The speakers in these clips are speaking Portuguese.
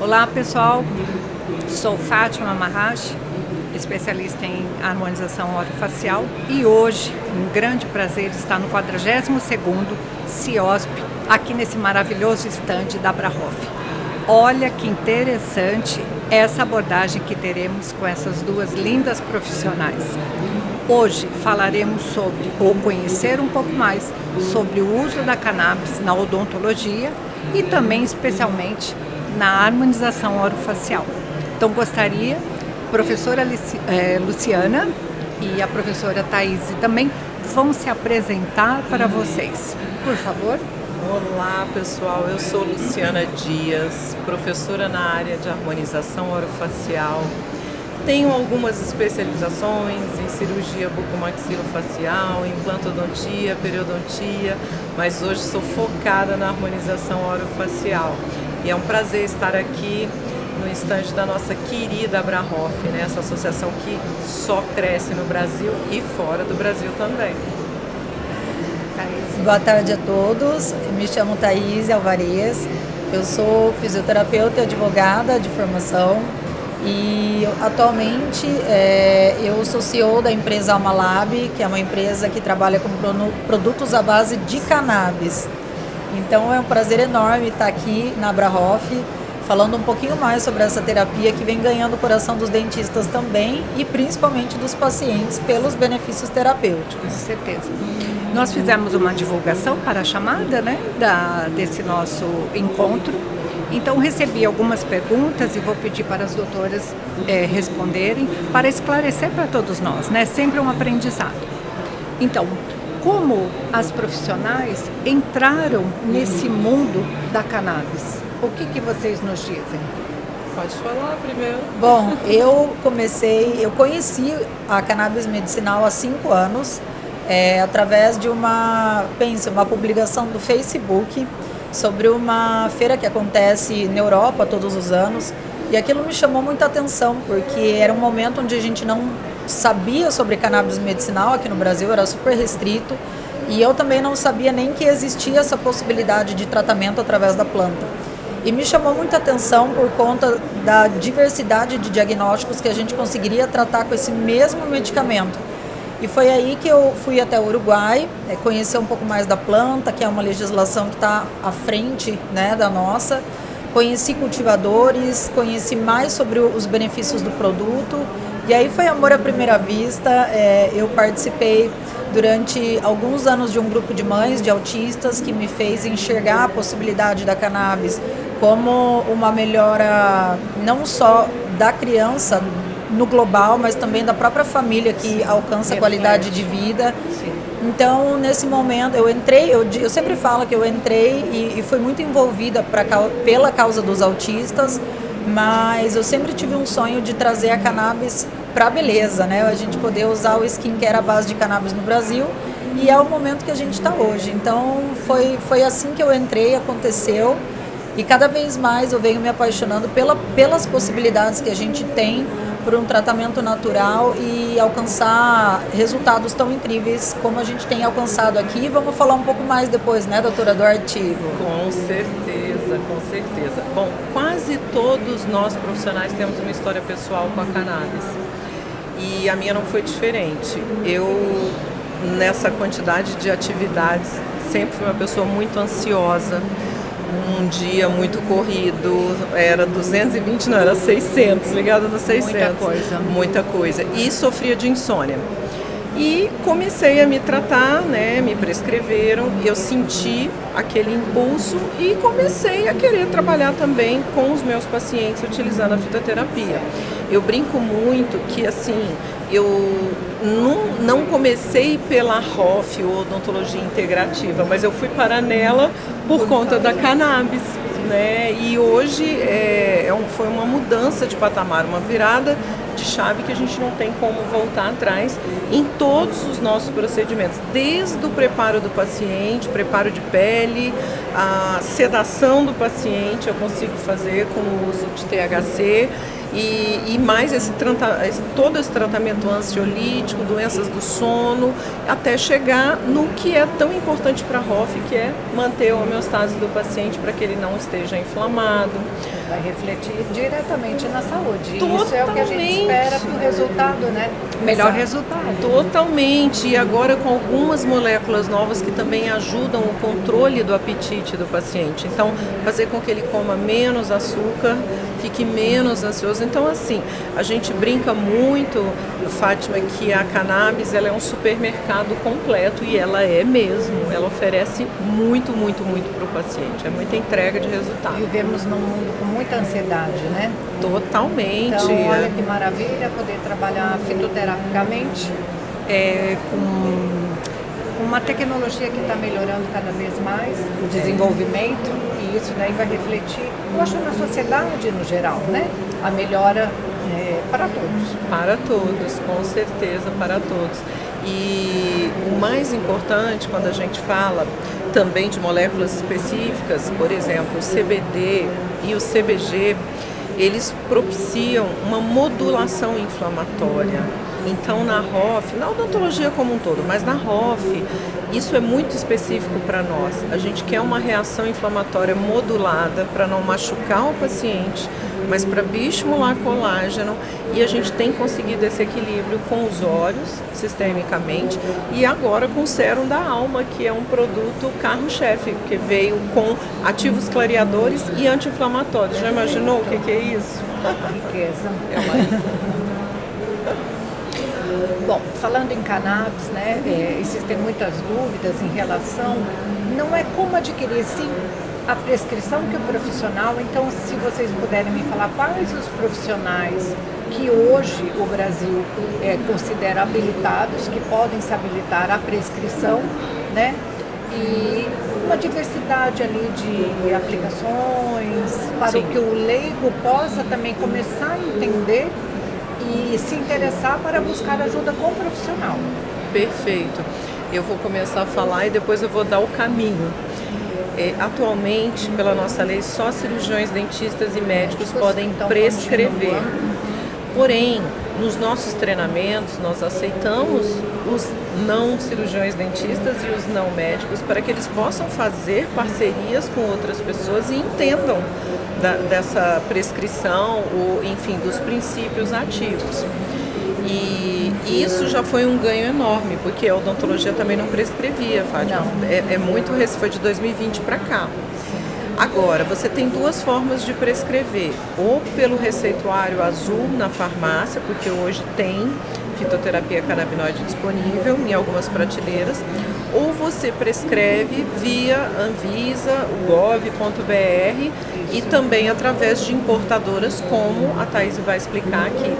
Olá pessoal, sou Fátima Maharaj, especialista em harmonização orofacial e hoje um grande prazer estar no 42º CIOSP, aqui nesse maravilhoso estande da Abrahof. Olha que interessante essa abordagem que teremos com essas duas lindas profissionais. Hoje falaremos sobre, ou conhecer um pouco mais, sobre o uso da cannabis na odontologia e também especialmente na harmonização orofacial. Então gostaria, a professora Luciana e a professora Thaís também vão se apresentar para vocês. Por favor. Olá pessoal, eu sou Luciana Dias, professora na área de harmonização orofacial. Tenho algumas especializações em cirurgia bucomaxilofacial, implantodontia, periodontia, mas hoje sou focada na harmonização orofacial. E é um prazer estar aqui no estande da nossa querida Abrahof, né? Essa associação que só cresce no Brasil e fora do Brasil também. Boa tarde a todos, me chamo Thaís Alvarez, eu sou fisioterapeuta e advogada de formação e atualmente eu sou CEO da empresa Almalab, que é uma empresa que trabalha com produtos à base de cannabis. Então é um prazer enorme estar aqui na Abrahof, falando um pouquinho mais sobre essa terapia que vem ganhando o coração dos dentistas também e principalmente dos pacientes pelos benefícios terapêuticos. Com certeza. Nós fizemos uma divulgação para a chamada, né, desse nosso encontro. Então recebi algumas perguntas e vou pedir para as doutoras responderem para esclarecer para todos nós, né? Sempre um aprendizado. Então, como as profissionais entraram nesse mundo da cannabis? O que vocês nos dizem? Pode falar primeiro. Bom, eu conheci a cannabis medicinal há 5 anos, através de uma publicação do Facebook sobre uma feira que acontece na Europa todos os anos, e aquilo me chamou muita atenção, porque era um momento onde a gente não sabia sobre cannabis medicinal, aqui no Brasil era super restrito, e eu também não sabia nem que existia essa possibilidade de tratamento através da planta. E me chamou muita atenção por conta da diversidade de diagnósticos que a gente conseguiria tratar com esse mesmo medicamento. E foi aí que eu fui até o Uruguai, conhecer um pouco mais da planta, que é uma legislação que está à frente, né, da nossa. Conheci cultivadores, conheci mais sobre os benefícios do produto. E aí foi amor à primeira vista. Eu participei durante alguns anos de um grupo de mães de autistas que me fez enxergar a possibilidade da cannabis como uma melhora não só da criança no global, mas também da própria família que alcança qualidade de vida. Sim. Então, nesse momento, eu sempre falo que eu entrei e fui muito envolvida pela causa dos autistas, mas eu sempre tive um sonho de trazer a cannabis para a beleza, né? A gente poder usar o skincare à base de cannabis no Brasil, e é o momento que a gente está hoje. Então, foi assim que eu entrei, aconteceu, e cada vez mais eu venho me apaixonando pelas possibilidades que a gente tem por um tratamento natural e alcançar resultados tão incríveis como a gente tem alcançado aqui. Vamos falar um pouco mais depois, né, doutora, do artigo? Com certeza, com certeza. Bom, quase todos nós profissionais temos uma história pessoal com a cannabis. E a minha não foi diferente. Eu, nessa quantidade de atividades, sempre fui uma pessoa muito ansiosa. Um dia muito corrido, era 220, não, era 600, ligada no 600. Muita coisa. E sofria de insônia. E comecei a me tratar, né, me prescreveram, eu senti aquele impulso e comecei a querer trabalhar também com os meus pacientes utilizando a fitoterapia. Eu brinco muito que, assim, eu não comecei pela ROF, ou odontologia integrativa, mas eu fui parar nela por conta da cannabis, né? E hoje foi uma mudança de patamar, uma virada de chave que a gente não tem como voltar atrás em todos os nossos procedimentos, desde o preparo do paciente, preparo de pele, a sedação do paciente eu consigo fazer com o uso de THC e mais todo esse tratamento ansiolítico, doenças do sono, até chegar no que é tão importante para a ROF, que é manter a homeostase do paciente para que ele não esteja inflamado. Vai refletir diretamente na saúde. Totalmente. Isso é o que a gente espera para o resultado, né? Melhor resultado. Totalmente. E agora com algumas moléculas novas que também ajudam o controle do apetite do paciente. Então, fazer com que ele coma menos açúcar, fique menos ansioso. Então, assim, a gente brinca muito, Fátima, que a cannabis ela é um supermercado completo e ela é mesmo. Ela oferece muito, muito, muito para o paciente. É muita entrega de resultado. Vivemos num mundo com muita ansiedade, né? Totalmente. Então, olha que maravilha poder trabalhar fitoterapicamente com uma tecnologia que está melhorando cada vez mais o desenvolvimento, e isso daí vai refletir, eu acho, na sociedade no geral, né? A melhora para todos. Para todos, com certeza, para todos. E o mais importante quando a gente fala também de moléculas específicas, por exemplo, o CBD e o CBG, eles propiciam uma modulação inflamatória. Então, na ROF, na odontologia como um todo, mas na ROF, isso é muito específico para nós. A gente quer uma reação inflamatória modulada para não machucar o paciente, mas para bioestimular colágeno, e a gente tem conseguido esse equilíbrio com os olhos, sistemicamente, e agora com o sérum da Alma, que é um produto carro-chefe, que veio com ativos clareadores e anti-inflamatórios. Já imaginou o que é isso? Riqueza. É uma... Bom, falando em cannabis, né, existem muitas dúvidas em relação, não é como adquirir, sim, a prescrição que o profissional. Então, se vocês puderem me falar quais os profissionais que hoje o Brasil considera habilitados, que podem se habilitar à prescrição, né, e uma diversidade ali de aplicações, para Sim. que o leigo possa também começar a entender e se interessar para buscar ajuda com o profissional. Perfeito. Eu vou começar a falar e depois eu vou dar o caminho. Atualmente, pela nossa lei, só cirurgiões, dentistas e médicos podem prescrever. Porém, nos nossos treinamentos, nós aceitamos os não cirurgiões dentistas e os não médicos para que eles possam fazer parcerias com outras pessoas e entendam dessa prescrição, ou enfim, dos princípios ativos. E isso já foi um ganho enorme, porque a odontologia também não prescrevia, Fátima. Foi de 2020 para cá. Agora, você tem duas formas de prescrever, ou pelo receituário azul na farmácia, porque hoje tem fitoterapia canabinoide disponível em algumas prateleiras, ou você prescreve via Anvisa, gov.br e também através de importadoras, como a Thaís vai explicar aqui.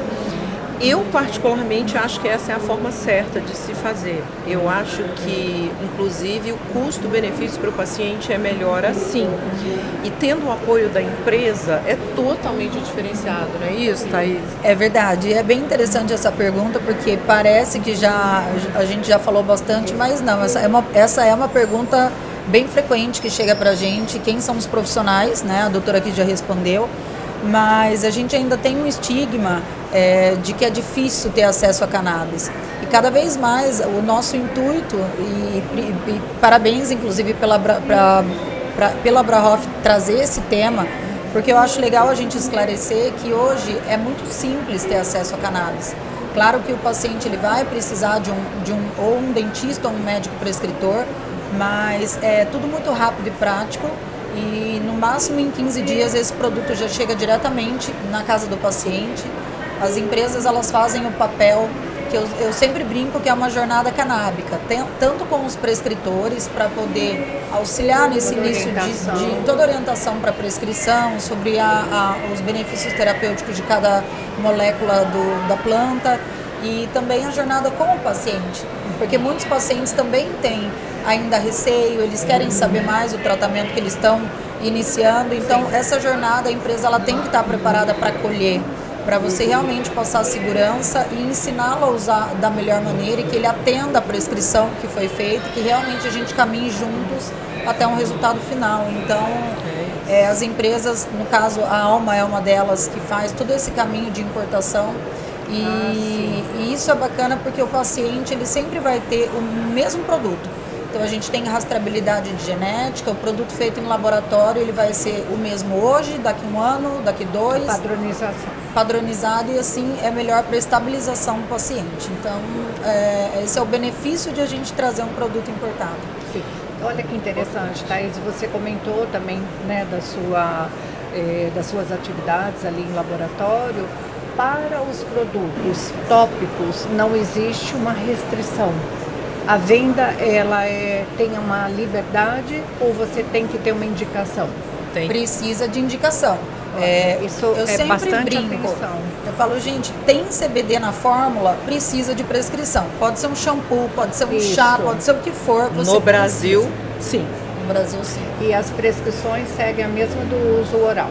Eu, particularmente, acho que essa é a forma certa de se fazer. Eu acho que, inclusive, o custo-benefício para o paciente é melhor assim. E tendo o apoio da empresa, é totalmente diferenciado, não é isso, Thaís? É verdade. É bem interessante essa pergunta, porque parece que a gente já falou bastante, mas não. Essa é uma pergunta bem frequente que chega para a gente. Quem são os profissionais, né? A doutora aqui já respondeu. Mas a gente ainda tem um estigma de que é difícil ter acesso a cannabis. E cada vez mais o nosso intuito, e parabéns inclusive pela Abrahof trazer esse tema, porque eu acho legal a gente esclarecer que hoje é muito simples ter acesso a cannabis. Claro que o paciente ele vai precisar de um dentista ou um médico prescritor, mas é tudo muito rápido e prático. E no máximo em 15 dias esse produto já chega diretamente na casa do paciente. As empresas elas fazem o papel que eu sempre brinco que é uma jornada canábica, tanto com os prescritores para poder auxiliar nesse início de toda orientação para prescrição, sobre os benefícios terapêuticos de cada molécula da planta, e também a jornada com o paciente, porque muitos pacientes também têm ainda receio, eles querem saber mais o tratamento que eles estão iniciando. Então, essa jornada, a empresa ela tem que estar preparada para acolher, para você realmente passar segurança e ensiná-lo a usar da melhor maneira, e que ele atenda a prescrição que foi feita, que realmente a gente caminhe juntos até um resultado final. Então, as empresas, no caso, a Alma é uma delas que faz todo esse caminho de importação. E isso é bacana porque o paciente ele sempre vai ter o mesmo produto. Então Então a gente tem rastreabilidade de genética, o produto feito em laboratório ele vai ser o mesmo hoje, daqui 1 ano, daqui 2. Padronizado, e assim é melhor para a estabilização do paciente. Então esse é o benefício de a gente trazer um produto importado. Sim. Olha que interessante, Thaís, você comentou também, né, das suas atividades ali em laboratório. Para os produtos tópicos não existe uma restrição. A venda tem uma liberdade ou você tem que ter uma indicação? Precisa de indicação. Isso eu sempre bastante brinco. atenção. Eu falo, gente, tem CBD na fórmula, precisa de prescrição. Pode ser um shampoo, pode ser um chá, pode ser o que for. No Brasil, sim. No Brasil, sim. E as prescrições seguem a mesma do uso oral?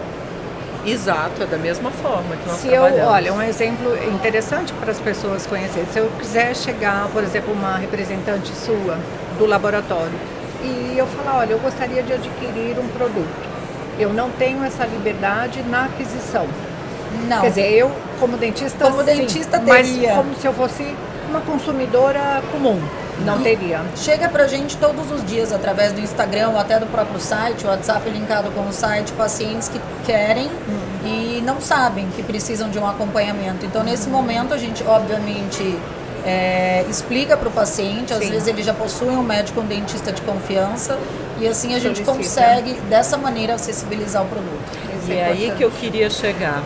Exato, é da mesma forma que nós Se trabalhamos. Olha, um exemplo interessante para as pessoas conhecerem. Se eu quiser chegar, por exemplo, uma representante sua do laboratório e eu falar, olha, eu gostaria de adquirir um produto. Eu não tenho essa liberdade na aquisição. Não. Quer dizer, eu como dentista, como sim, dentista mas teria. como se eu fosse uma consumidora comum. Não teria. Chega pra gente todos os dias através do Instagram ou até do próprio site, o WhatsApp linkado com o site, pacientes que querem e não sabem que precisam de um acompanhamento. Então, nesse momento, a gente, obviamente, explica para o paciente. Às vezes, ele já possui um médico, um dentista de confiança. E assim a gente consegue, dessa maneira, acessibilizar o produto. E é aí que eu queria chegar.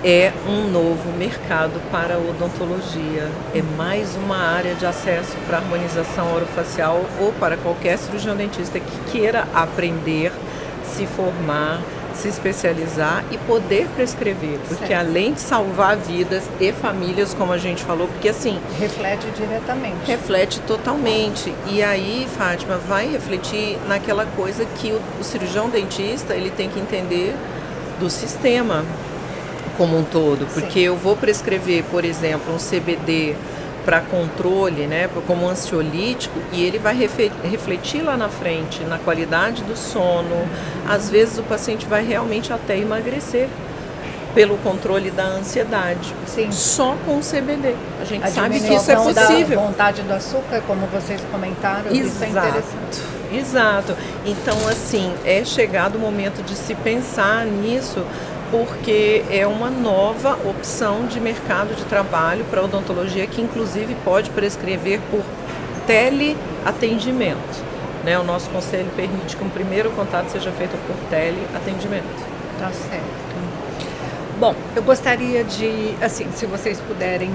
É um novo mercado para a odontologia, é mais uma área de acesso para a harmonização orofacial ou para qualquer cirurgião dentista que queira aprender, se formar, se especializar e poder prescrever, porque além de salvar vidas e famílias, como a gente falou, porque assim... Reflete diretamente. Reflete totalmente. E aí, Fátima, vai refletir naquela coisa que o cirurgião dentista, ele tem que entender do sistema como um todo, porque eu vou prescrever, por exemplo, um CBD para controle, né, como ansiolítico, e ele vai refletir lá na frente na qualidade do sono. Às vezes o paciente vai realmente até emagrecer pelo controle da ansiedade. Sim. Só com o CBD. A gente sabe que isso é possível. A vontade do açúcar, como vocês comentaram, isso é interessante. Exato. Então, assim, é chegado o momento de se pensar nisso, porque é uma nova opção de mercado de trabalho para a odontologia, que inclusive pode prescrever por teleatendimento. Né? O nosso conselho permite que um primeiro contato seja feito por teleatendimento. Tá certo. Bom, eu gostaria de, assim, se vocês puderem,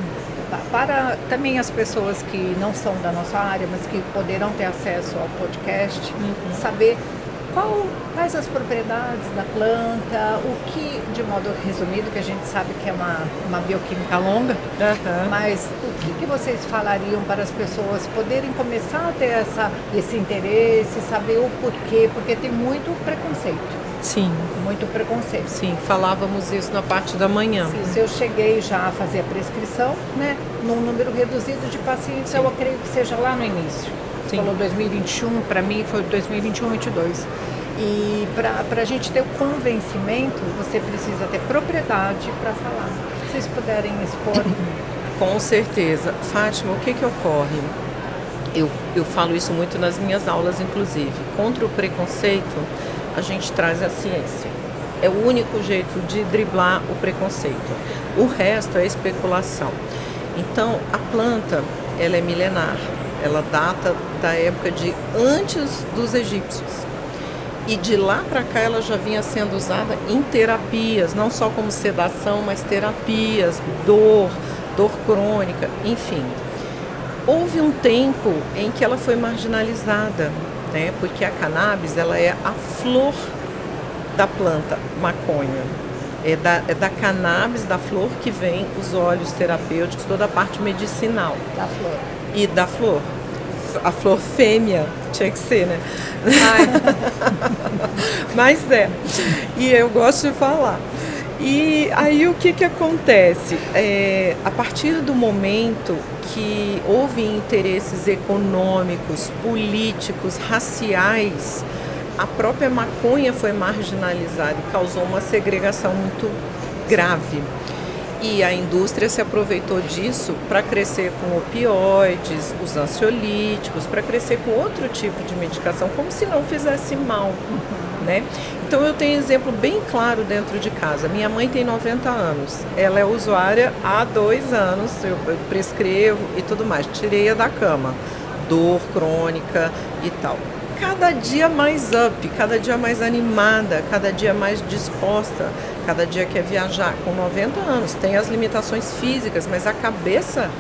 para também as pessoas que não são da nossa área, mas que poderão ter acesso ao podcast, saber quais as propriedades da planta, o que, de modo resumido, que a gente sabe que é uma bioquímica longa, mas o que vocês falariam para as pessoas poderem começar a ter esse interesse, saber o porquê, porque tem muito preconceito. Sim. Muito preconceito. Sim, falávamos isso na parte da manhã. Se eu cheguei já a fazer a prescrição, né, num número reduzido de pacientes, eu creio que seja lá no início. Você falou 2021, para mim foi 2021, 2022. E para a gente ter o convencimento, você precisa ter propriedade para falar. Se vocês puderem expor. Com certeza. Fátima, o que ocorre? Eu falo isso muito nas minhas aulas, inclusive. Contra o preconceito, a gente traz a ciência. É o único jeito de driblar o preconceito. O resto é especulação. Então, a planta, ela é milenar. Ela data da época de antes dos egípcios. E de lá para cá ela já vinha sendo usada em terapias, não só como sedação, mas terapias, dor crônica, enfim. Houve um tempo em que ela foi marginalizada, né? Porque a cannabis, ela é a flor da planta maconha. É da cannabis, da flor, que vem os óleos terapêuticos, toda a parte medicinal. Da flor. E da flor. A flor fêmea, tinha que ser, né? Mas e eu gosto de falar. E aí o que acontece? A partir do momento que houve interesses econômicos, políticos, raciais, a própria maconha foi marginalizada e causou uma segregação muito grave. E a indústria se aproveitou disso para crescer com opioides, os ansiolíticos, para crescer com outro tipo de medicação, como se não fizesse mal, né? Então eu tenho exemplo bem claro dentro de casa. Minha mãe tem 90 anos, ela é usuária há 2 anos, eu prescrevo e tudo mais, tirei-a da cama, dor crônica e tal. Cada dia mais up, cada dia mais animada, cada dia mais disposta, cada dia quer viajar. Com 90 anos, tem as limitações físicas, mas a cabeça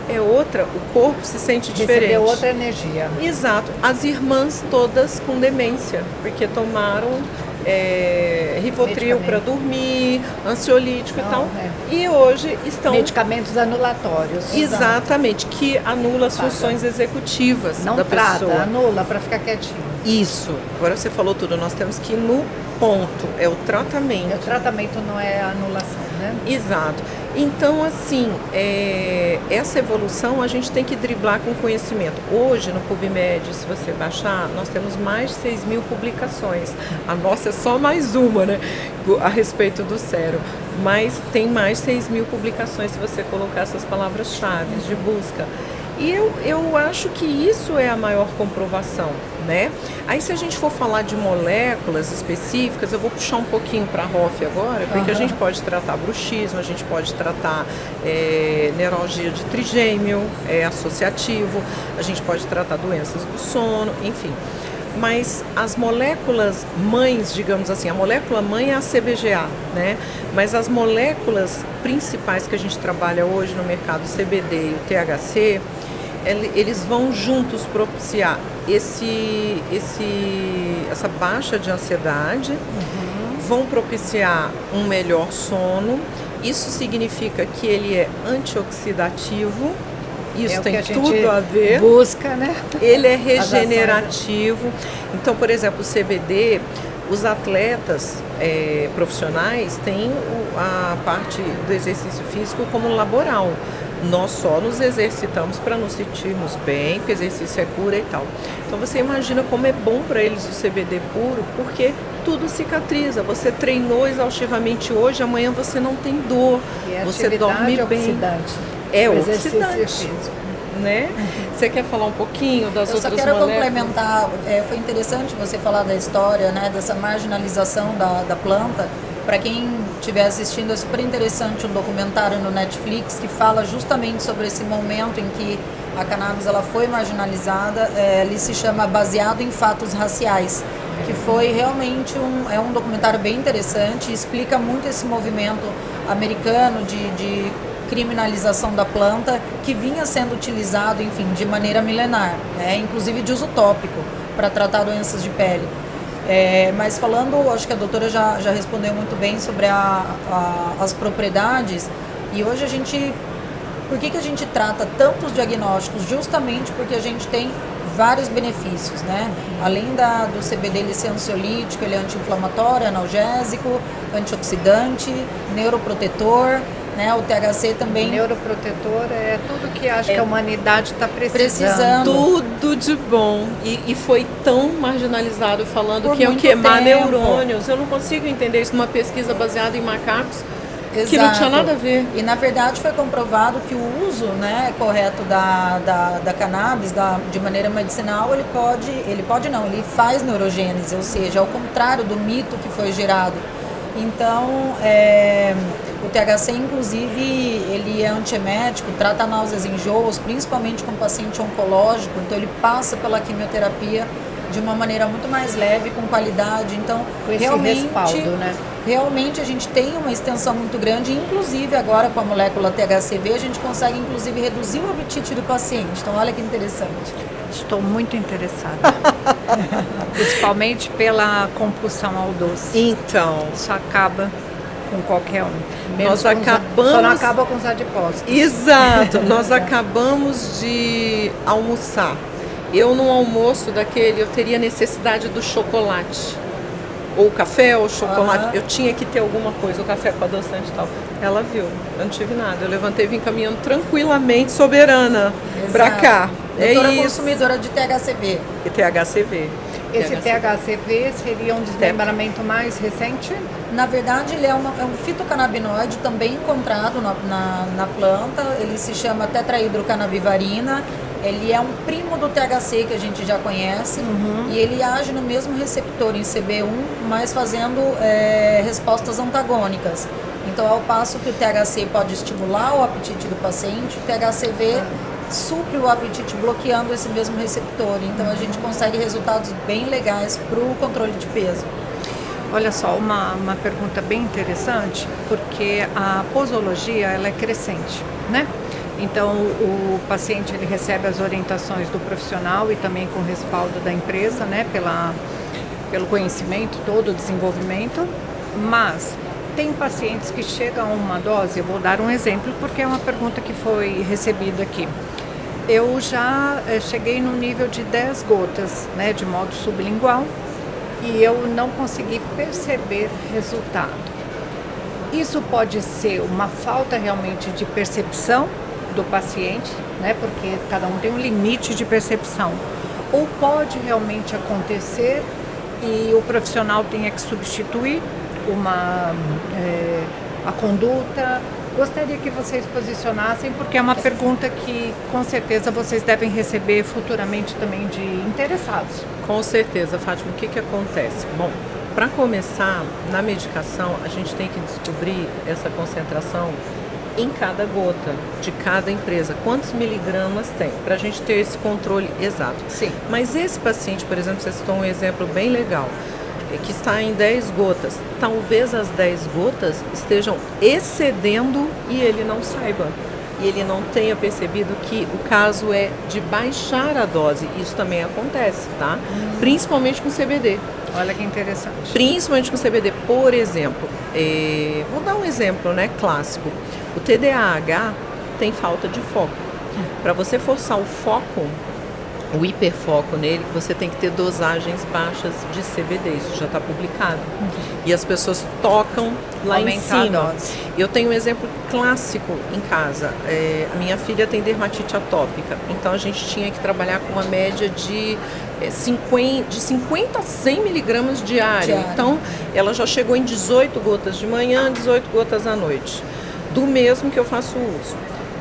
é outra, o corpo se sente diferente. Recebeu outra energia. Exato. As irmãs todas com demência, porque tomaram Rivotril para dormir, ansiolítico e tal. E hoje estão... Medicamentos anulatórios. Exatamente, que anula as funções executivas da pessoa. Anula para ficar quietinho. Isso. Agora você falou tudo, nós temos que ir no ponto, é o tratamento. O tratamento não é a anulação, né? Exato. Então, assim, essa evolução a gente tem que driblar com conhecimento. Hoje, no PubMed, se você baixar, nós temos mais de 6.000 publicações. A nossa é só mais uma, né? A respeito do cérebro. Mas tem mais de 6.000 publicações se você colocar essas palavras-chave de busca. E eu acho que isso é a maior comprovação, né? Aí se a gente for falar de moléculas específicas, eu vou puxar um pouquinho para a ROF agora, porque a gente pode tratar bruxismo, a gente pode tratar neuralgia de trigêmeo, associativo, a gente pode tratar doenças do sono, enfim. Mas as moléculas mães, digamos assim, a molécula mãe é a CBGA, né? Mas as moléculas principais que a gente trabalha hoje no mercado, o CBD e o THC, eles vão juntos propiciar essa baixa de ansiedade, vão propiciar um melhor sono. Isso significa que ele é antioxidativo. Isso tem tudo a ver. Busca, né? Ele é regenerativo. Então, por exemplo, o CBD, os atletas profissionais têm a parte do exercício físico como laboral. Nós só nos exercitamos para nos sentirmos bem, porque exercício é cura e tal. Então você imagina como é bom para eles o CBD puro, porque tudo cicatriza. Você treinou exaustivamente hoje, amanhã você não tem dor, você dorme bem. Oxidante. É oxidante, né? Você quer falar um pouquinho das outras moléculas? Eu só quero complementar, foi interessante você falar da história, né, dessa marginalização da planta. Para quem estiver assistindo, é super interessante um documentário no Netflix que fala justamente sobre esse momento em que a cannabis ela foi marginalizada. Ele se chama Baseado em Fatos Raciais, que foi realmente um documentário bem interessante, explica muito esse movimento americano de criminalização da planta, que vinha sendo utilizado, enfim, de maneira milenar, né? Inclusive de uso tópico, para tratar doenças de pele. Mas falando, acho que a doutora já respondeu muito bem sobre as propriedades, e hoje por que a gente trata tantos diagnósticos? Justamente porque a gente tem vários benefícios, né? Além do CBD ele ser ansiolítico, ele é anti-inflamatório, analgésico, antioxidante, neuroprotetor, né? O THC também. Neuroprotetor é tudo que acho que a humanidade está precisando. Tudo de bom. E foi tão marginalizado falando que é muito queimar tempo. neurônios. Eu não consigo entender isso numa pesquisa baseada em macacos. Exato. Que não tinha nada a ver. E na verdade foi comprovado que o uso, né, correto da cannabis de maneira medicinal, ele faz neurogênese, ou seja, ao contrário do mito que foi gerado. Então, o THC, inclusive, ele é antiemético, trata náuseas e enjoos, principalmente com paciente oncológico, então ele passa pela quimioterapia de uma maneira muito mais leve, com qualidade. Então, com esse respaldo, né? Realmente a gente tem uma extensão muito grande, inclusive agora com a molécula THCV a gente consegue inclusive reduzir o apetite do paciente. Então olha que interessante. Estou muito interessada. Principalmente pela compulsão ao doce. Então, isso acaba com qualquer um. Só não acaba com os adipócitos. Exato. Nós acabamos de almoçar. Eu no almoço daquele, eu teria necessidade do chocolate. Ou café, ou chocolate. Eu tinha que ter alguma coisa, o café com adoçante e tal. Ela viu, eu não tive nada. Eu levantei e vim caminhando tranquilamente, soberana, pra cá. Doutora consumidora de THCV. E THCV. Esse THCV seria um desmembramento mais recente? Na verdade, ele é um fitocannabinoide também encontrado na planta. Ele se chama tetrahidrocannabivarina. Ele é um primo do THC que a gente já conhece, e ele age no mesmo receptor em CB1, mas fazendo respostas antagônicas. Então, ao passo que o THC pode estimular o apetite do paciente, o THCV supre o apetite bloqueando esse mesmo receptor. Então, a gente consegue resultados bem legais para o controle de peso. Olha só, uma pergunta bem interessante, porque a posologia ela é crescente, né? Então, o paciente ele recebe as orientações do profissional e também com respaldo da empresa, né? Pelo conhecimento todo, o desenvolvimento, mas tem pacientes que chegam a uma dose, eu vou dar um exemplo porque é uma pergunta que foi recebida aqui. Eu já cheguei no nível de 10 gotas, né, de modo sublingual, e eu não consegui perceber resultado. Isso pode ser uma falta realmente de percepção do paciente, né, porque cada um tem um limite de percepção, ou pode realmente acontecer e o profissional tenha que substituir a conduta. Gostaria que vocês posicionassem, porque é uma pergunta que com certeza vocês devem receber futuramente também de interessados. Com certeza, Fátima. O que acontece? Bom, para começar, na medicação, a gente tem que descobrir essa concentração em cada gota de cada empresa. Quantos miligramas tem? Para a gente ter esse controle exato. Sim. Mas esse paciente, por exemplo, você citou um exemplo bem legal, que está em 10 gotas. Talvez as 10 gotas estejam excedendo e ele não saiba. E ele não tenha percebido que o caso é de baixar a dose. Isso também acontece, tá? Principalmente com CBD. Olha que interessante. Principalmente com CBD. Por exemplo, vou dar um exemplo, né, clássico. O TDAH tem falta de foco. Para você forçar o foco, o hiperfoco nele, você tem que ter dosagens baixas de CBD, isso já está publicado. E as pessoas tocam lá aumentar em cima. A dose. Eu tenho um exemplo clássico em casa. A minha filha tem dermatite atópica, então a gente tinha que trabalhar com uma média de 50 a 100 miligramas diário. Então ela já chegou em 18 gotas de manhã, 18 gotas à noite, do mesmo que eu faço uso.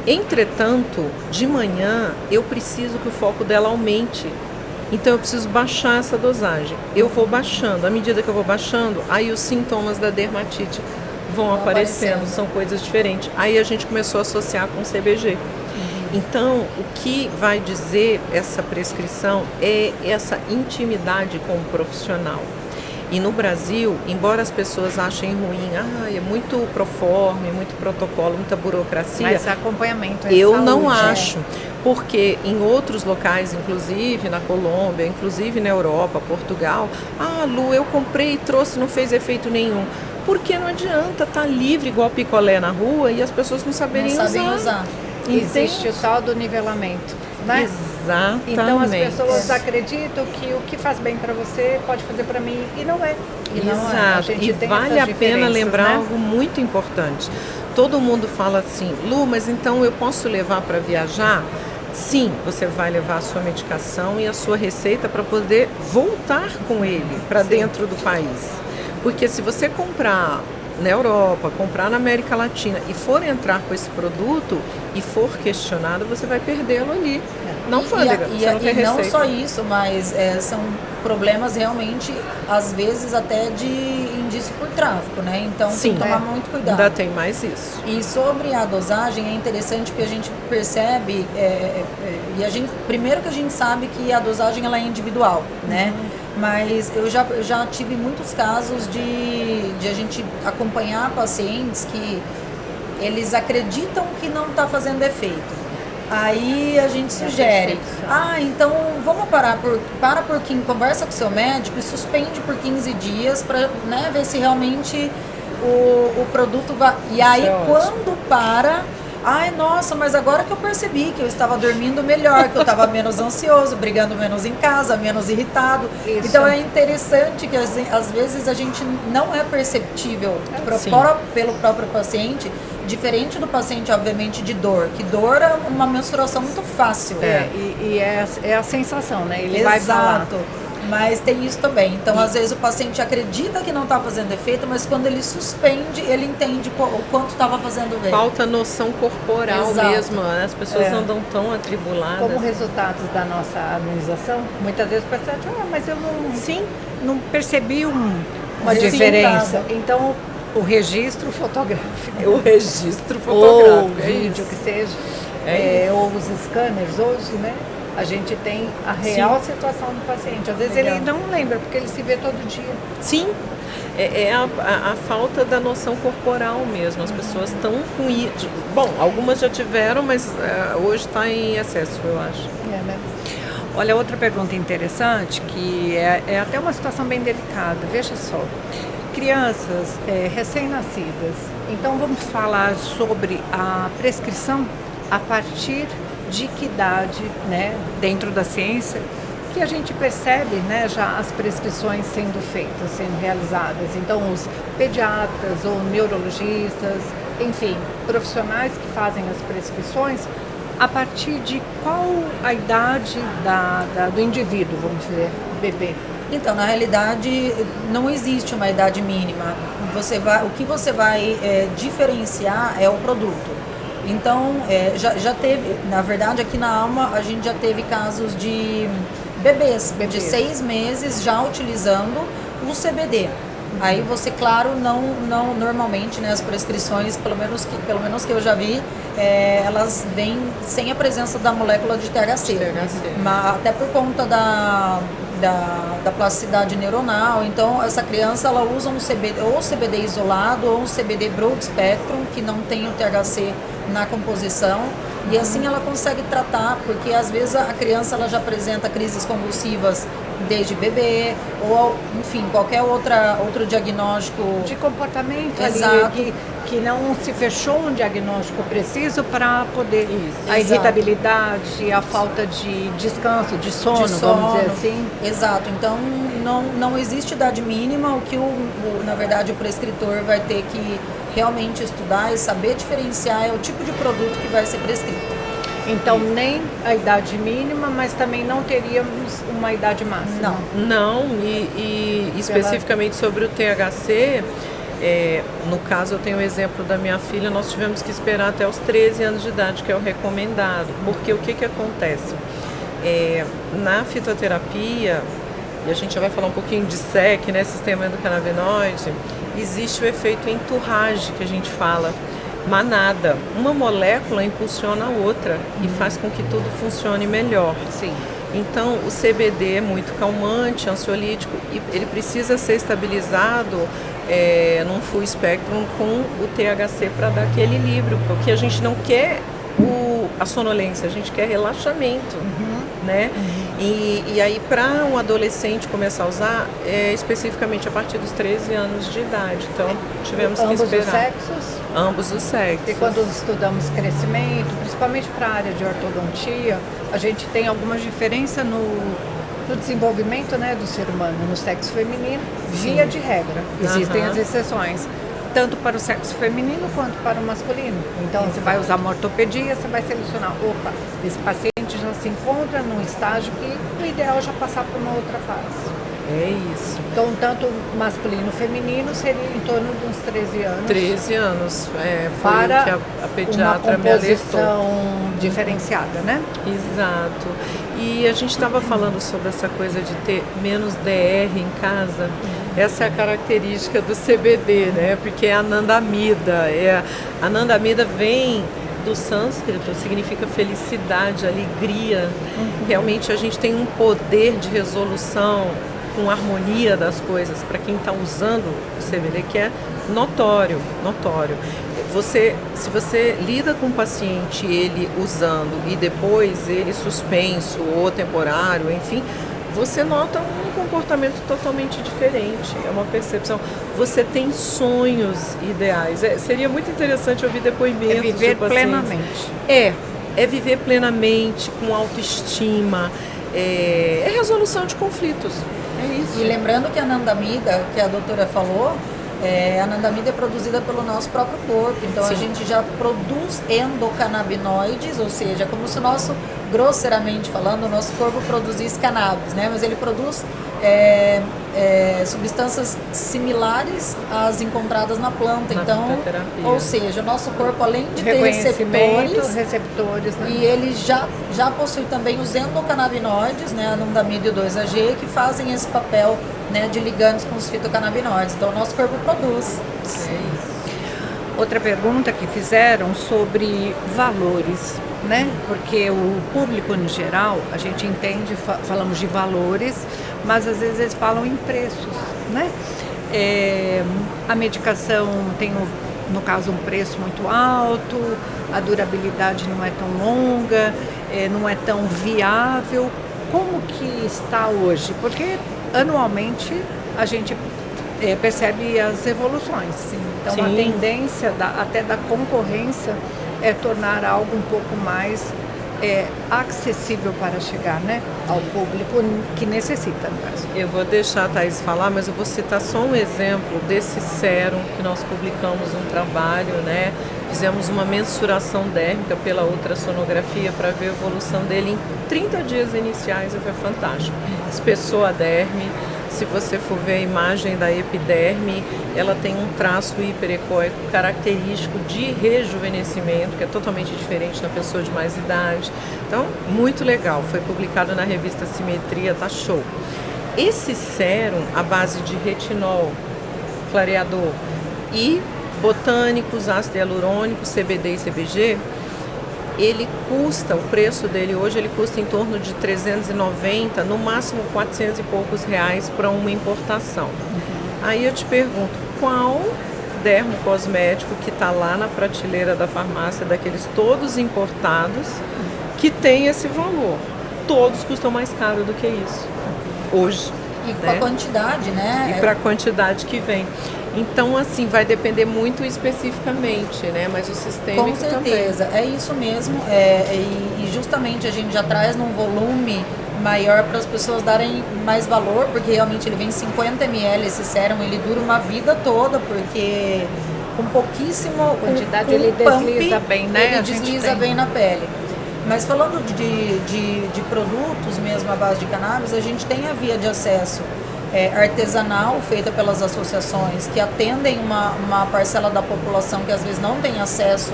Entretanto, de manhã, eu preciso que o foco dela aumente. Então, eu preciso baixar essa dosagem. Eu vou baixando. À medida que eu vou baixando, aí os sintomas da dermatite vão aparecendo. São coisas diferentes. Aí a gente começou a associar com CBG. Então, o que vai dizer essa prescrição é essa intimidade com o profissional. E no Brasil, embora as pessoas achem ruim, é muito proforme, muito protocolo, muita burocracia. Mas acompanhamento é eu saúde, não acho, porque em outros locais, inclusive na Colômbia, inclusive na Europa, Portugal, Lu, eu comprei e trouxe, não fez efeito nenhum. Porque não adianta estar livre igual picolé na rua e as pessoas não saberem usar. Existe o tal do nivelamento, né? Exatamente. Então as pessoas acreditam que o que faz bem para você pode fazer para mim e não é. Exato. E vale a pena lembrar, né, algo muito importante. Todo mundo fala assim, Lu, mas então eu posso levar para viajar? Sim, você vai levar a sua medicação e a sua receita para poder voltar com ele para dentro do país. Porque se você comprar na Europa, comprar na América Latina e for entrar com esse produto e for questionado, você vai perdê-lo ali. Não fândega, você não tem receita. Não só isso, mas são problemas realmente, às vezes até de indício por tráfico, né? Então tem que tomar muito cuidado. Ainda tem mais isso. E sobre a dosagem é interessante porque a gente percebe, e a gente, primeiro que a gente sabe que a dosagem ela é individual, né? Mas eu já tive muitos casos de a gente acompanhar pacientes que eles acreditam que não está fazendo efeito. Aí a gente sugere, então vamos para por 15, conversa com o seu médico e suspende por 15 dias para, né, ver se realmente o produto vai. E aí quando para, nossa, mas agora que eu percebi que eu estava dormindo melhor, que eu estava menos ansioso, brigando menos em casa, menos irritado. Isso. Então é interessante que às vezes a gente não é perceptível pelo próprio paciente, diferente do paciente, obviamente, de dor, que dor é uma menstruação muito fácil. E é a sensação, né? Ele vai falar. Mas tem isso também. Então, às vezes, o paciente acredita que não está fazendo efeito, mas quando ele suspende, ele entende o quanto estava fazendo efeito. Falta noção corporal. Exato. Mesmo, né? As pessoas andam tão atribuladas. Como resultados da nossa harmonização, muitas vezes o paciente, mas eu não percebi uma diferença. Então, o registro fotográfico. O registro fotográfico. Ou vídeo, que seja. Ou os scanners hoje, né? A gente tem a real situação do paciente. Às vezes ele não lembra, porque ele se vê todo dia. Sim, é a falta da noção corporal mesmo. As pessoas estão com isso. Bom, algumas já tiveram, mas hoje está em excesso, eu acho. Né? Olha, outra pergunta interessante, que é até uma situação bem delicada. Veja só, crianças recém-nascidas. Então vamos falar sobre a prescrição a partir de que idade, né, dentro da ciência, que a gente percebe, né, já as prescrições sendo feitas, sendo realizadas. Então, os pediatras ou neurologistas, enfim, profissionais que fazem as prescrições, a partir de qual a idade do indivíduo, vamos dizer, bebê? Então, na realidade, não existe uma idade mínima. O que você vai diferenciar é o produto. Então, já teve, na verdade, aqui na Alma, a gente já teve casos de bebês. De 6 meses já utilizando o CBD. Aí você, claro, não normalmente, né, as prescrições, pelo menos que eu já vi, elas vêm sem a presença da molécula de THC. Mas, até por conta da plasticidade neuronal. Então, essa criança, ela usa um CBD, ou CBD isolado, ou um CBD broad spectrum, que não tem o THC na composição, e assim ela consegue tratar, porque às vezes a criança ela já apresenta crises convulsivas desde bebê, ou enfim, qualquer outro diagnóstico de comportamento. Exato. Ali, que não se fechou um diagnóstico preciso para poder... Isso. A Exato. irritabilidade, a falta de descanso, de sono, vamos dizer assim. Exato. Então, não existe idade mínima. O que, na verdade, o prescritor vai ter que realmente estudar e saber diferenciar é o tipo de produto que vai ser prescrito. Então, nem a idade mínima, mas também não teríamos uma idade máxima. Não, e especificamente sobre o THC, no caso eu tenho o exemplo da minha filha, nós tivemos que esperar até os 13 anos de idade, que é o recomendado. Porque o que acontece? Na fitoterapia, e a gente já vai falar um pouquinho de SEC, né, sistema endocannabinoide, existe o efeito entourage, que a gente fala. Manada. Uma molécula impulsiona a outra e faz com que tudo funcione melhor. Sim. Então, o CBD é muito calmante, ansiolítico, e ele precisa ser estabilizado num full spectrum com o THC para dar aquele equilíbrio, porque a gente não quer a sonolência, a gente quer relaxamento, né? E aí, para um adolescente começar a usar, especificamente a partir dos 13 anos de idade. Então, tivemos que esperar. Ambos os sexos? Ambos os sexos. E quando estudamos crescimento, principalmente para a área de ortodontia, a gente tem algumas diferenças no desenvolvimento, né, do ser humano, no sexo feminino, via de regra. Existem as exceções, tanto para o sexo feminino quanto para o masculino. Então, você vai usar uma ortopedia, você vai selecionar, esse paciente já se encontra num estágio que o ideal é já passar por uma outra fase. É isso. Então, tanto masculino e feminino seria em torno de uns 13 anos. 13 anos, foi para o que a pediatra me alertou. Uma composição diferenciada, né? Exato. E a gente estava falando sobre essa coisa de ter menos DR em casa. Essa é a característica do CBD, né? Porque é anandamida. A anandamida vem do sânscrito, significa felicidade, alegria. Realmente a gente tem um poder de resolução com harmonia das coisas para quem está usando o CBD, que é notório. Se você lida com o paciente, ele usando e depois ele suspenso ou temporário, enfim, você nota um comportamento totalmente diferente, é uma percepção. Você tem sonhos ideais. Seria muito interessante ouvir depoimentos. É viver de plenamente. É viver plenamente, com autoestima, é resolução de conflitos. É isso. E lembrando que a anandamida, que a doutora falou, a anandamida é produzida pelo nosso próprio corpo. Então, a gente já produz endocannabinoides, ou seja, como se o nosso, grosseiramente falando, o nosso corpo produzisse cannabis, né? Mas ele produz substâncias similares às encontradas na planta. Então, ou seja, o nosso corpo, além de ter receptores, né? E ele já possui também os endocannabinoides, né, anandamida e o 2-AG, que fazem esse papel, né, de ligantes com os fitocannabinoides. Então, o nosso corpo produz. Outra pergunta que fizeram sobre valores, né? Porque o público no geral, a gente entende, falamos de valores, mas às vezes eles falam em preços, né? A medicação tem, no caso, um preço muito alto, a durabilidade não é tão longa, não é tão viável. Como que está hoje? Porque anualmente a gente percebe as evoluções. Então, a tendência até da concorrência é tornar algo um pouco mais acessível para chegar, né, ao público que necessita, no caso. Eu vou deixar a Thaís falar, mas eu vou citar só um exemplo desse sérum que nós publicamos um trabalho, né? Fizemos uma mensuração dérmica pela ultrassonografia para ver a evolução dele em 30 dias iniciais e foi fantástico. Espessou a derme. Se você for ver a imagem da epiderme, ela tem um traço hiperecóico característico de rejuvenescimento, que é totalmente diferente na pessoa de mais idade. Então, muito legal. Foi publicado na revista Simetria, tá show. Esse sérum, à base de retinol, clareador e botânicos, ácido hialurônico, CBD e CBG, ele custa, o preço dele hoje, ele custa em torno de 390, no máximo 400 e poucos reais para uma importação. Aí eu te pergunto, qual dermocosmético que está lá na prateleira da farmácia, daqueles todos importados, que tem esse valor? Todos custam mais caro do que isso, hoje. E para a quantidade, né? E para a quantidade que vem. Então, assim, vai depender muito especificamente, né? Mas o sistêmico também. Com certeza, é isso mesmo. E justamente a gente já traz num volume maior para as pessoas darem mais valor, porque realmente ele vem 50 ml, esse sérum, ele dura uma vida toda, porque com pouquíssimo quantidade ele desliza bem, né? Ele desliza bem na pele. Mas falando de produtos mesmo à base de cannabis, a gente tem a via de acesso artesanal feita pelas associações que atendem uma parcela da população que às vezes não tem acesso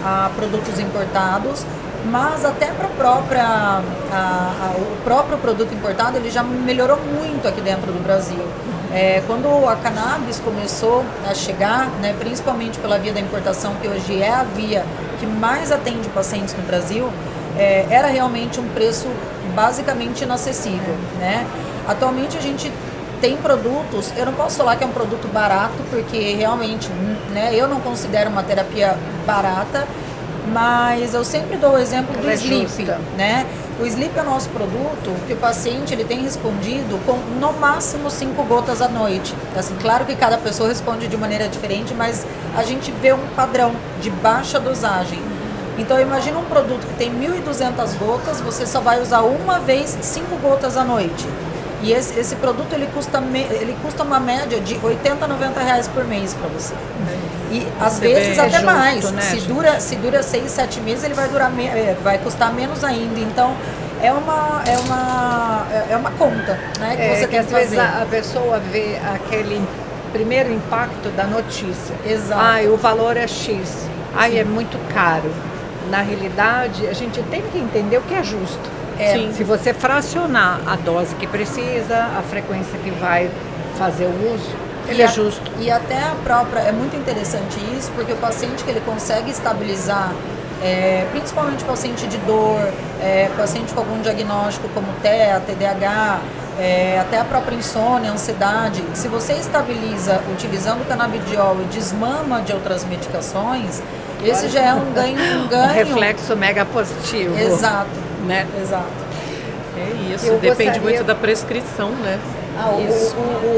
a produtos importados, mas até para o próprio produto importado ele já melhorou muito aqui dentro do Brasil. Quando a cannabis começou a chegar, né, principalmente pela via da importação, que hoje é a via que mais atende pacientes no Brasil, era realmente um preço basicamente inacessível, né? Atualmente a gente tem produtos, eu não posso falar que é um produto barato, porque realmente, né, eu não considero uma terapia barata, mas eu sempre dou o exemplo do Sleep, né? O Sleep é o nosso produto que o paciente ele tem respondido com no máximo 5 gotas à noite. Assim, claro que cada pessoa responde de maneira diferente, mas a gente vê um padrão de baixa dosagem. Então imagina um produto que tem 1.200 gotas, você só vai usar uma vez 5 gotas à noite. E esse produto ele custa uma média de 80, 90 reais por mês para você. E às vezes até justo, mais. Né, se dura 6, 7 meses, ele vai custar menos ainda. Então é uma conta, né, que você tem que fazer. Às vezes a pessoa vê aquele primeiro impacto da notícia. Exato. O valor é X. É muito caro. Na realidade, a gente tem que entender o que é justo. Se você fracionar a dose que precisa, a frequência que vai fazer o uso, ele é justo. E até a própria, é muito interessante isso, porque o paciente que ele consegue estabilizar, principalmente paciente de dor, paciente com algum diagnóstico como TEA, TDAH, até a própria insônia, ansiedade, se você estabiliza utilizando o canabidiol e desmama de outras medicações, esse já é um ganho. Um reflexo mega positivo. Exato. Né? Exato. É isso, depende muito da prescrição, né?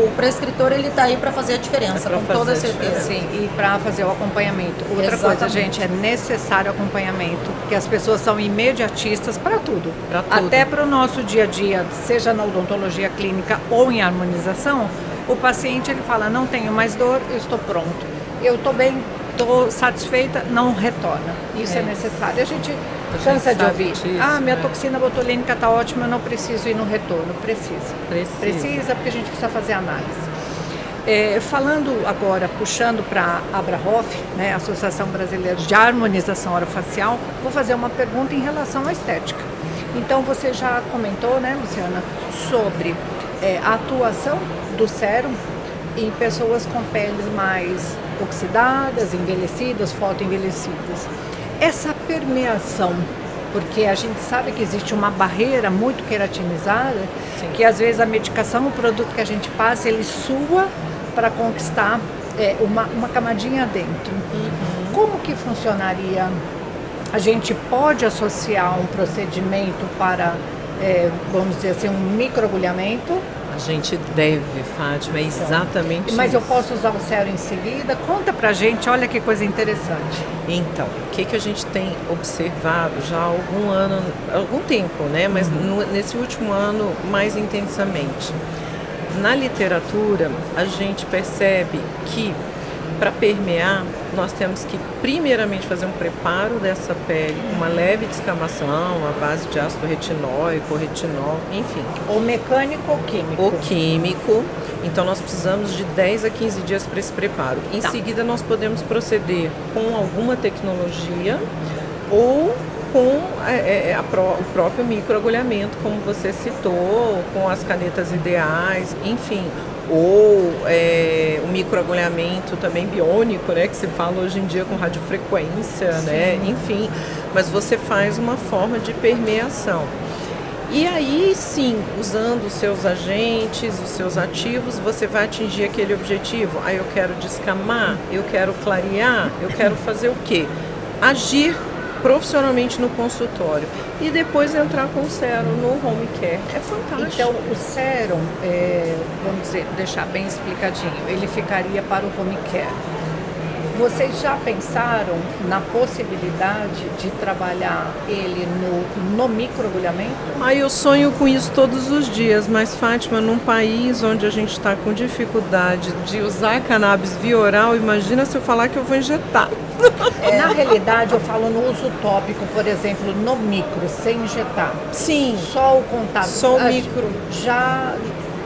O prescritor ele está aí para fazer a diferença, com toda certeza. Sim, e para fazer o acompanhamento. Outra coisa, gente, é necessário acompanhamento, porque as pessoas são imediatistas para tudo. Até para o nosso dia a dia, seja na odontologia clínica ou em harmonização, o paciente ele fala, não tenho mais dor, eu estou pronto. Eu estou bem, estou satisfeita, não retorna. Isso é necessário. A gente Cansa de sabe ouvir. disso, Minha né? toxina botulínica está ótima, eu não preciso ir no retorno. Precisa. Precisa. Porque a gente precisa fazer análise. Falando agora, puxando para a Abrahof, né, Associação Brasileira de Harmonização Orofacial, vou fazer uma pergunta em relação à estética. Então, você já comentou, né, Luciana, sobre a atuação do sérum em pessoas com peles mais oxidadas, envelhecidas, fotoenvelhecidas. Essa permeação, porque a gente sabe que existe uma barreira muito queratinizada, sim, que às vezes a medicação, o produto que a gente passa, ele sua para conquistar uma camadinha dentro. Uhum. Como que funcionaria? A gente pode associar um procedimento para, vamos dizer assim, um microagulhamento? A gente deve, Fátima, é exatamente Mas isso. eu posso usar o sérum em seguida? Conta pra gente, olha que coisa interessante. Então, o que a gente tem observado já há algum tempo, né? Mas nesse último ano mais intensamente. Na literatura, a gente percebe que para permear, nós temos que primeiramente fazer um preparo dessa pele com uma leve descamação à base de ácido retinóico, retinol, enfim. Ou mecânico ou químico? Ou químico. Então nós precisamos de 10 a 15 dias para esse preparo. Em seguida nós podemos proceder com alguma tecnologia ou com o próprio microagulhamento, como você citou, com as canetas ideais, enfim. Ou o microagulhamento também biônico, né, que se fala hoje em dia com radiofrequência, né, enfim, mas você faz uma forma de permeação. E aí sim, usando os seus agentes, os seus ativos, você vai atingir aquele objetivo. Aí eu quero descamar, eu quero clarear, eu quero fazer o quê? Agir profissionalmente no consultório e depois entrar com o sérum no home care. É fantástico. Então, o sérum, vamos dizer, deixar bem explicadinho, ele ficaria para o home care. Vocês já pensaram na possibilidade de trabalhar ele no microagulhamento? Eu sonho com isso todos os dias, mas Fátima, num país onde a gente está com dificuldade de usar cannabis via oral, imagina se eu falar que eu vou injetar. Na realidade, eu falo no uso tópico, por exemplo, no micro, sem injetar. Sim. Só o contato. Só o micro. Já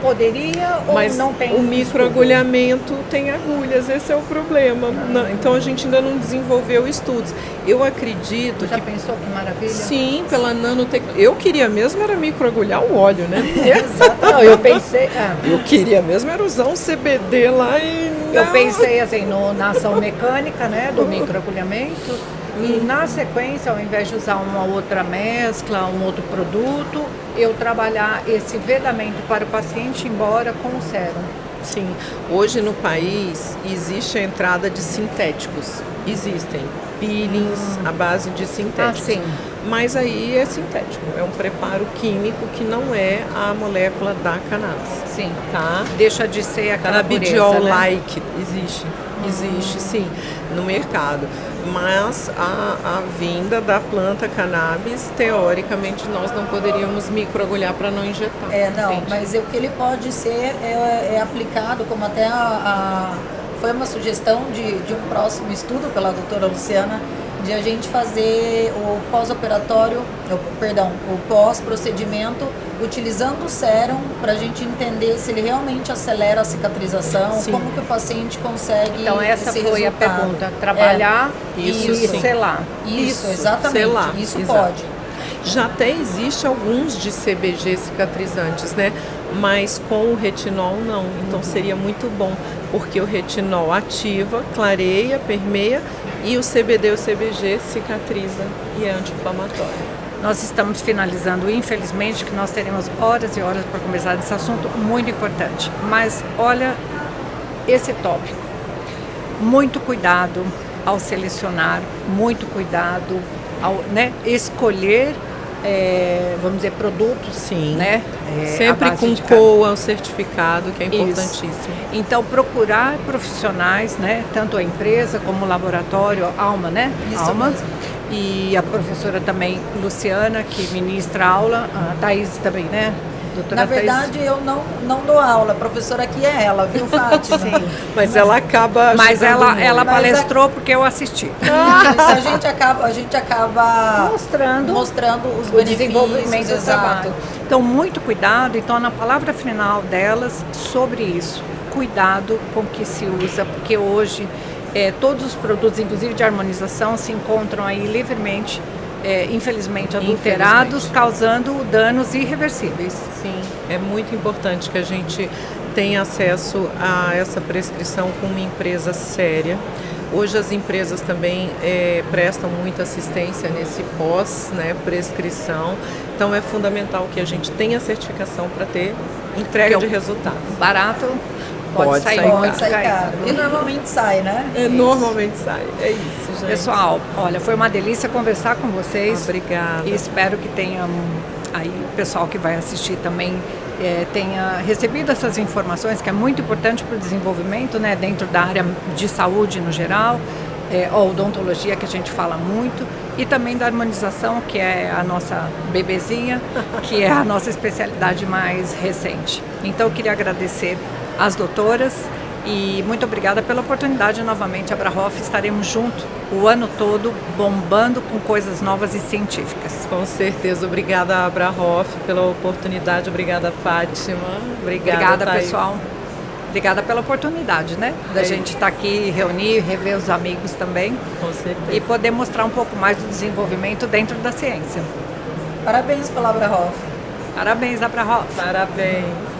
poderia ou mas não tem? O microagulhamento tem agulhas, esse é o problema. Então a gente ainda não desenvolveu estudos. Eu acredito Já pensou que maravilha? Sim, pela nanotecnologia. Eu queria mesmo era microagulhar o óleo, né? Exato. Não, eu pensei. Eu queria mesmo era usar um CBD lá e. Eu pensei assim na ação mecânica, né, do microagulhamento. E na sequência, ao invés de usar uma outra mescla, um outro produto, eu trabalhar esse vedamento para o paciente ir embora com o sérum. Sim. Hoje no país existe a entrada de sintéticos. Existem peelings à base de sintéticos. Sim. Mas aí é sintético. É um preparo químico que não é a molécula da cannabis. Sim. Tá? Deixa de ser aquela cannabidiol-like. Existe sim, no mercado. Mas a vinda da planta cannabis, teoricamente, nós não poderíamos microagulhar para não injetar. Não, entende? mas o que ele pode ser é aplicado, como até foi uma sugestão de um próximo estudo pela doutora Luciana, de a gente fazer o pós-operatório, o pós-procedimento, utilizando o sérum para a gente entender se ele realmente acelera a cicatrização, Sim. como que o paciente consegue Então essa esse foi resultado. a pergunta, trabalhar e selar. Isso, exatamente, selar, isso exato. pode. Já até existe alguns de CBG cicatrizantes, né? Mas com o retinol não. Então seria muito bom, porque o retinol ativa, clareia, permeia e o CBD e o CBG cicatriza e é anti-inflamatório. Nós estamos finalizando, infelizmente, que nós teremos horas e horas para conversar desse assunto muito importante. Mas olha esse tópico. Muito cuidado ao selecionar, muito cuidado ao escolher, vamos dizer, produtos. Sim, né? Sempre com COA, o certificado, que é importantíssimo. Isso. Então, procurar profissionais, né? Tanto a empresa como o laboratório, Alma, né? Isso Alma. mesmo. E a professora também, Luciana, que ministra a aula, a Thaís também, né? Doutora Na verdade, eu não dou aula, a professora aqui é ela, viu, Fátima? Sim. Mas ela acaba Mas ajudando muito. ela palestrou porque eu assisti. Isso, a gente acaba Mostrando os o desenvolvimento benefícios, do exato. trabalho. Então, muito cuidado. Então, na palavra final delas, sobre isso. Cuidado com o que se usa, porque hoje todos os produtos, inclusive de harmonização, se encontram aí livremente, infelizmente adulterados, causando danos irreversíveis. Sim, é muito importante que a gente tenha acesso a essa prescrição com uma empresa séria. Hoje as empresas também prestam muita assistência nesse pós, prescrição. Então é fundamental que a gente tenha certificação para ter entrega de resultados. Barato pode sair caro. E normalmente sai, né? Normalmente sai. É isso, gente. Pessoal, olha, foi uma delícia conversar com vocês. Obrigada. E espero que tenham aí o pessoal que vai assistir também tenha recebido essas informações, que é muito importante para o desenvolvimento, dentro da área de saúde no geral, a odontologia, que a gente fala muito, e também da harmonização, que é a nossa bebezinha, que é a nossa especialidade mais recente. Então eu queria agradecer às doutoras e muito obrigada pela oportunidade novamente. A Abrahoff, estaremos juntos o ano todo bombando com coisas novas e científicas. Com certeza. Obrigada, Abrahoff, pela oportunidade. Obrigada, Fátima. Obrigada, pessoal. Obrigada pela oportunidade, da gente estar aqui, reunir, rever os amigos também. Com certeza. E poder mostrar um pouco mais do desenvolvimento dentro da ciência. Parabéns pela Abrahoff. Parabéns, Abrahoff. Parabéns.